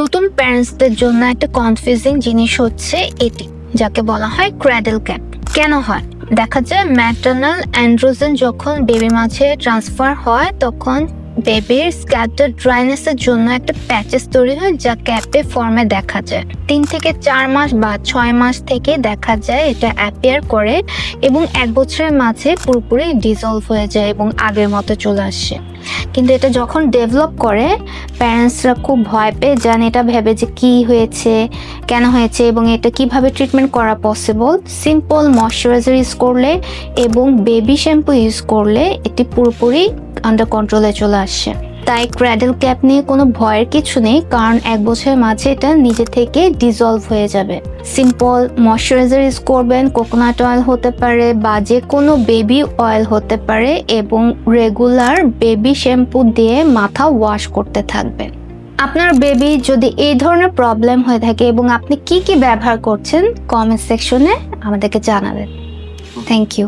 নতুন প্যারেন্টসদের জন্য একটা কনফিউজিং জিনিস হচ্ছে এটি, যাকে বলা হয় ক্র্যাডল ক্যাপ। কেন হয়? দেখা যায় ম্যাটারনাল অ্যান্ড্রোজেন যখন বেবি মাঝে ট্রান্সফার হয় তখন বেবির স্ক্যাটার ড্রাইনেসের জন্য একটা প্যাচেস তৈরি হয়, যা ক্যাপে ফর্মে দেখা যায়। 3 থেকে 4 মাস বা 6 মাস থেকে দেখা যায় এটা অ্যাপিয়ার করে এবং 1 বছরের মাঝে পুরোপুরি ডিজলভ হয়ে যায় এবং আগের মতো চলে আসে। কিন্তু এটা যখন ডেভেলপ করে প্যারেন্টসরা খুব ভয় পেয়ে যান, এটা ভেবে যে কি হয়েছে, কেন হয়েছে এবং এটা কিভাবে ট্রিটমেন্ট করা পসিবল। সিম্পল ময়শ্চারাইজার ইউজ করলে এবং বেবি শ্যাম্পু ইউজ করলে এটি পুরোপুরি আন্ডার কন্ট্রোলে চলে আসে। তাই ক্র্যাডল ক্যাপ নিয়ে কোনো ভয়ের কিছু নেই, কারণ 1 বছরের মাঝে এটা নিজে থেকে ডিজলভ হয়ে যাবে। সিম্পল ময়শ্চারাইজার ইউজ করবেন, কোকোনাট অয়েল হতে পারে বা যে কোনো বেবি অয়েল হতে পারে, এবং রেগুলার বেবি শ্যাম্পু দিয়ে মাথা ওয়াশ করতে থাকবেন। আপনার বেবি যদি এই ধরনের প্রবলেম হয়ে থাকে এবং আপনি কি কি ব্যবহার করছেন, কমেন্ট সেকশনে আমাদেরকে জানাবেন। Thank you.